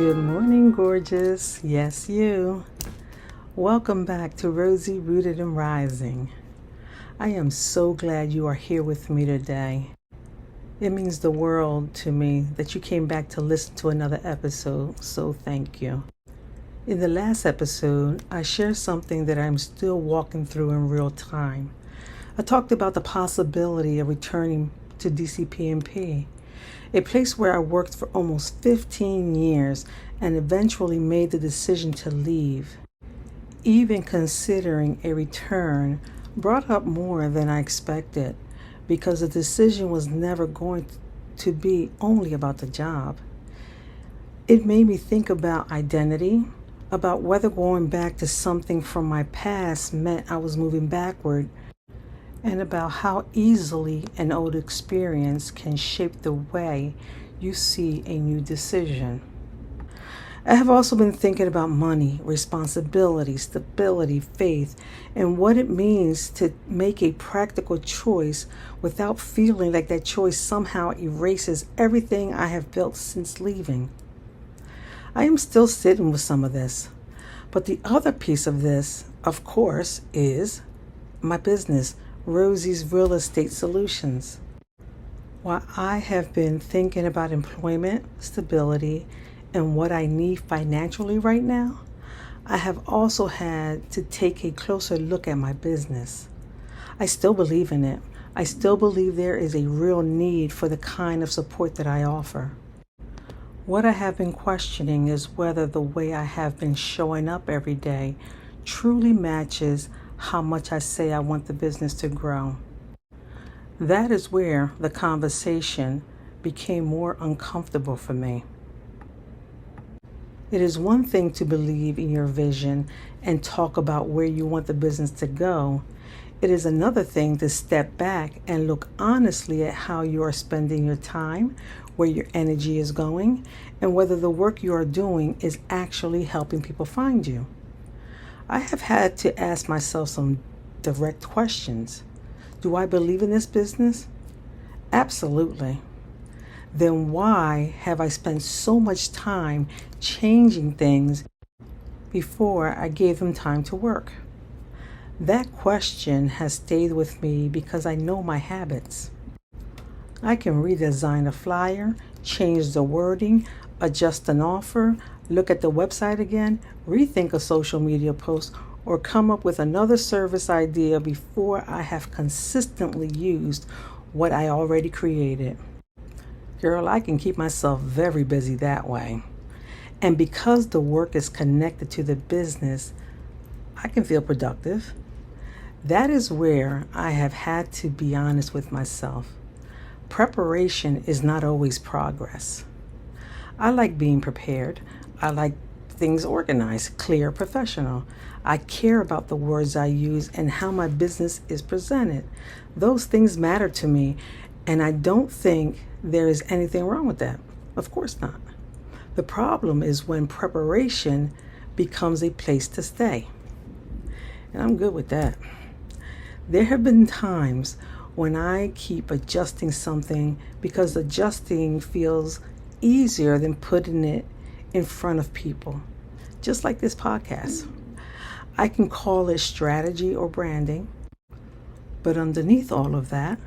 Good morning, gorgeous. Yes, you. Welcome back to Rosie Rooted and Rising. I am so glad you are here with me today. It means the world to me that you came back to listen to another episode, so thank you. In the last episode, I shared something that I'm still walking through in real time. I talked about the possibility of returning to DCP&P, a place where I worked for almost 15 years and eventually made the decision to leave. Even considering a return brought up more than I expected because the decision was never going to be only about the job. It made me think about identity, about whether going back to something from my past meant I was moving backward, and about how easily an old experience can shape the way you see a new decision. I have also been thinking about money, responsibility, stability, faith, and what it means to make a practical choice without feeling like that choice somehow erases everything I have built since leaving. I am still sitting with some of this, but the other piece of this, of course, is my business, Rosie's Real Estate Solutions. While I have been thinking about employment, stability, and what I need financially right now, I have also had to take a closer look at my business. I still believe in it. I still believe there is a real need for the kind of support that I offer. What I have been questioning is whether the way I have been showing up every day truly matches how much I say I want the business to grow. That is where the conversation became more uncomfortable for me. It is one thing to believe in your vision and talk about where you want the business to go. It is another thing to step back and look honestly at how you are spending your time, where your energy is going, and whether the work you are doing is actually helping people find you. I have had to ask myself some direct questions. Do I believe in this business? Absolutely. Then why have I spent so much time changing things before I gave them time to work? That question has stayed with me because I know my habits. I can redesign a flyer, change the wording, adjust an offer, look at the website again, rethink a social media post, or come up with another service idea before I have consistently used what I already created. Girl, I can keep myself very busy that way. And because the work is connected to the business, I can feel productive. That is where I have had to be honest with myself. Preparation is not always progress. I like being prepared. I like things organized, clear, professional. I care about the words I use and how my business is presented. Those things matter to me, and I don't think there is anything wrong with that. Of course not. The problem is when preparation becomes a place to stay. And I'm good with that. There have been times when I keep adjusting something because adjusting feels easier than putting it in front of people. Just like this podcast. I can call it strategy or branding, but underneath all of that,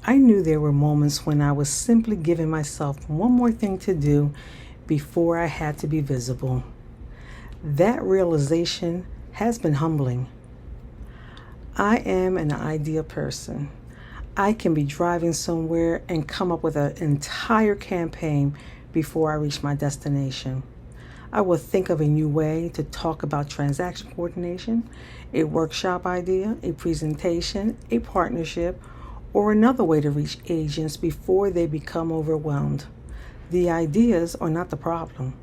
I knew there were moments when I was simply giving myself one more thing to do before I had to be visible. That realization has been humbling. I am an ideal person. I can be driving somewhere and come up with an entire campaign before I reach my destination. I will think of a new way to talk about transaction coordination, a workshop idea, a presentation, a partnership, or another way to reach agents before they become overwhelmed. The ideas are not the problem.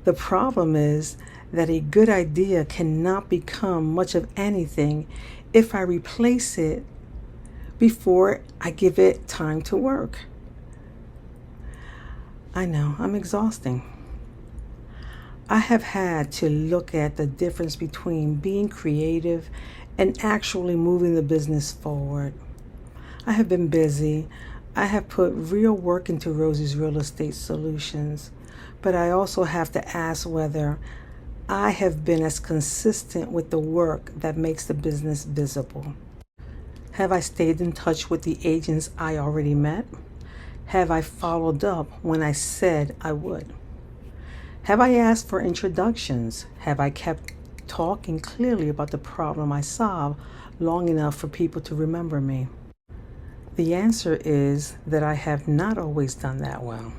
The problem is that a good idea cannot become much of anything if I replace it before I give it time to work. I know, I'm exhausting. I have had to look at the difference between being creative and actually moving the business forward. I have been busy. I have put real work into Rosie's Real Estate Solutions, but I also have to ask whether I have been as consistent with the work that makes the business visible. Have I stayed in touch with the agents I already met? Have I followed up when I said I would? Have I asked for introductions? Have I kept talking clearly about the problem I solve long enough for people to remember me? The answer is that I have not always done that well.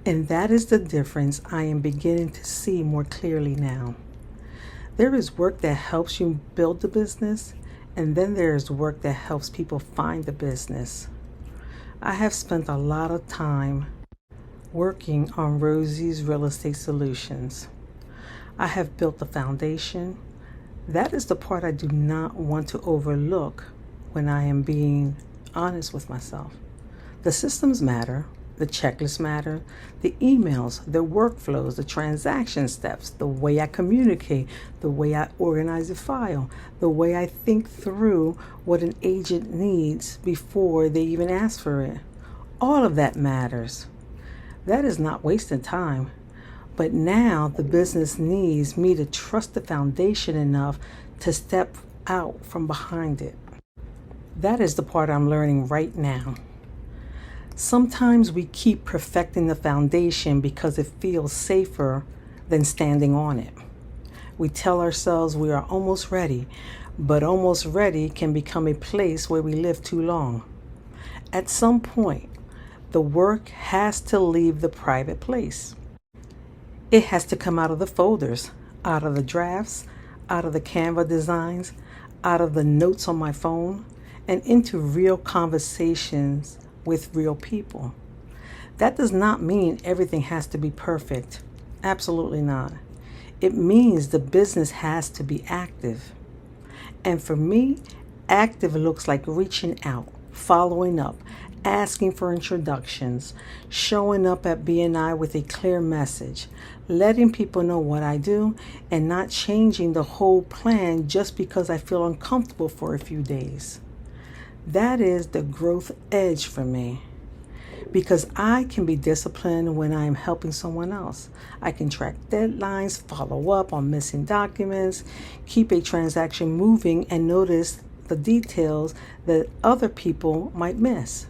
And that is the difference I am beginning to see more clearly now. There is work that helps you build the business, and then there is work that helps people find the business. I have spent a lot of time working on Rosie's Real Estate Solutions. I have built the foundation. That is the part I do not want to overlook when I am being honest with myself. The systems matter, the checklists matter, the emails, the workflows, the transaction steps, the way I communicate, the way I organize a file, the way I think through what an agent needs before they even ask for it. All of that matters. That is not wasting time. But now the business needs me to trust the foundation enough to step out from behind it. That is the part I'm learning right now. Sometimes we keep perfecting the foundation because it feels safer than standing on it. We tell ourselves we are almost ready, but almost ready can become a place where we live too long. At some point, the work has to leave the private place. It has to come out of the folders, out of the drafts, out of the Canva designs, out of the notes on my phone, and into real conversations with real people. That does not mean everything has to be perfect. Absolutely not. It means the business has to be active. And for me, active looks like reaching out, following up, asking for introductions, showing up at BNI with a clear message, letting people know what I do, and not changing the whole plan just because I feel uncomfortable for a few days. That is the growth edge for me, because I can be disciplined when I am helping someone else. I can track deadlines, follow up on missing documents, keep a transaction moving, and notice the details that other people might miss.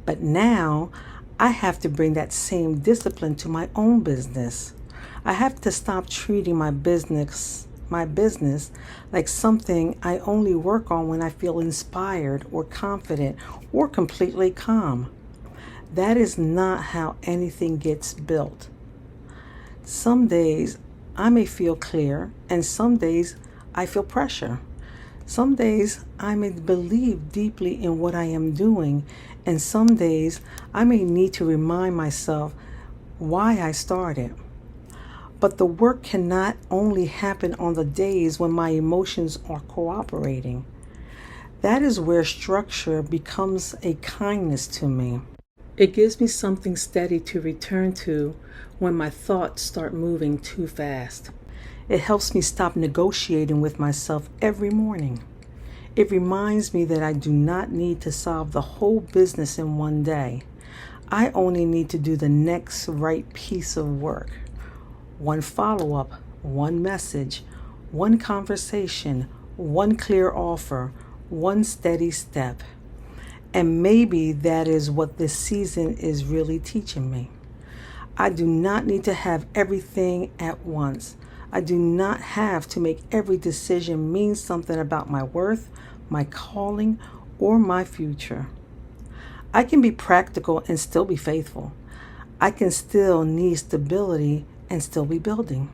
But now I have to bring that same discipline to my own business. I have to stop treating my business like something I only work on when I feel inspired or confident or completely calm. That is not how anything gets built. Some days I may feel clear, and some days I feel pressure. Some days I may believe deeply in what I am doing, and some days I may need to remind myself why I started. But the work cannot only happen on the days when my emotions are cooperating. That is where structure becomes a kindness to me. It gives me something steady to return to when my thoughts start moving too fast. It helps me stop negotiating with myself every morning. It reminds me that I do not need to solve the whole business in one day. I only need to do the next right piece of work. One follow-up, one message, one conversation, one clear offer, one steady step. And maybe that is what this season is really teaching me. I do not need to have everything at once. I do not have to make every decision mean something about my worth, my calling, or my future. I can be practical and still be faithful. I can still need stability and still be building.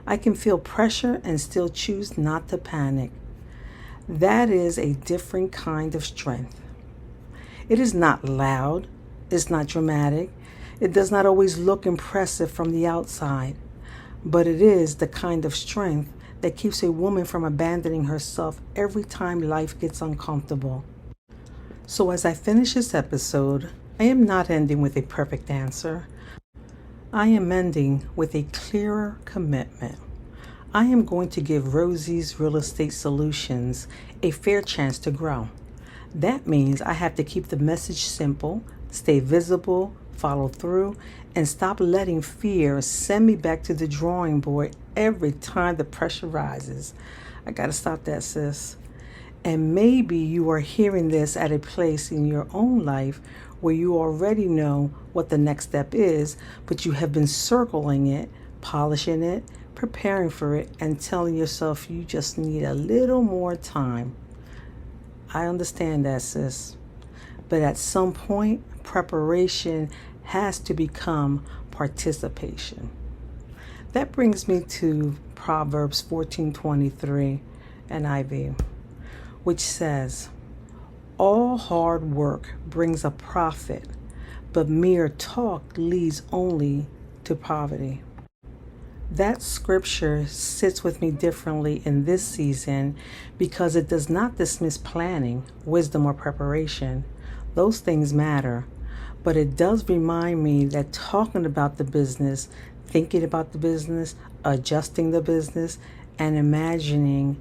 I can feel pressure and still choose not to panic. That is a different kind of strength. It is not loud. It's not dramatic. It does not always look impressive from the outside. But it is the kind of strength that keeps a woman from abandoning herself every time life gets uncomfortable. So as I finish this episode, I am not ending with a perfect answer. I am ending with a clearer commitment. I am going to give Rosie's Real Estate Solutions a fair chance to grow. That means I have to keep the message simple, stay visible, follow through, and stop letting fear send me back to the drawing board every time the pressure rises. I gotta stop that, sis. And maybe you are hearing this at a place in your own life where you already know what the next step is, but you have been circling it, polishing it, preparing for it, and telling yourself you just need a little more time. I understand that, sis. But at some point, preparation has to become participation. That brings me to Proverbs 14:23 NIV, which says, "All hard work brings a profit, but mere talk leads only to poverty." That scripture sits with me differently in this season because it does not dismiss planning, wisdom, or preparation. Those things matter, but it does remind me that talking about the business, thinking about the business, adjusting the business, and imagining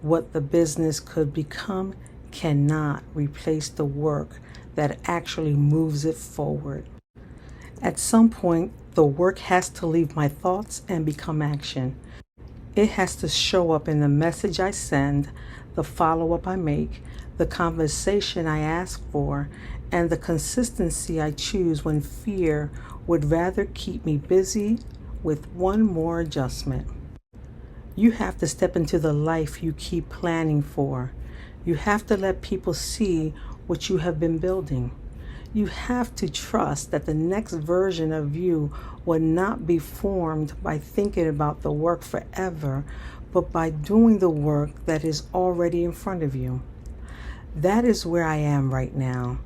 what the business could become cannot replace the work that actually moves it forward. At some point, the work has to leave my thoughts and become action. It has to show up in the message I send, the follow-up I make, the conversation I ask for, and the consistency I choose when fear would rather keep me busy with one more adjustment. You have to step into the life you keep planning for. You have to let people see what you have been building. You have to trust that the next version of you will not be formed by thinking about the work forever, but by doing the work that is already in front of you. That is where I am right now,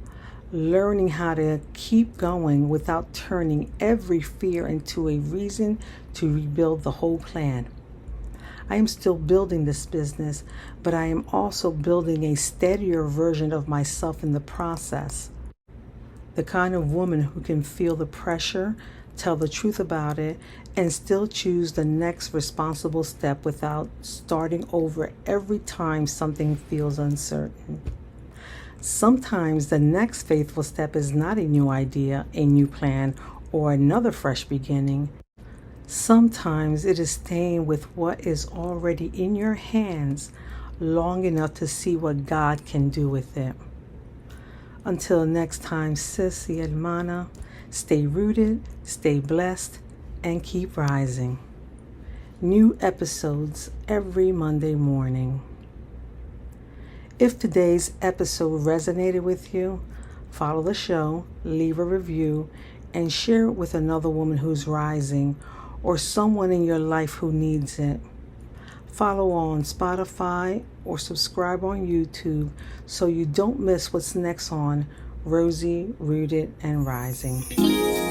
learning how to keep going without turning every fear into a reason to rebuild the whole plan. I am still building this business, but I am also building a steadier version of myself in the process. The kind of woman who can feel the pressure, tell the truth about it, and still choose the next responsible step without starting over every time something feels uncertain. Sometimes the next faithful step is not a new idea, a new plan, or another fresh beginning. Sometimes it is staying with what is already in your hands long enough to see what God can do with it. Until next time, sis y hermana, stay rooted, stay blessed, and keep rising. New episodes every Monday morning. If today's episode resonated with you, follow the show, leave a review, and share it with another woman who's rising or someone in your life who needs it. Follow on Spotify or subscribe on YouTube so you don't miss what's next on Rosie, Rooted and Rising.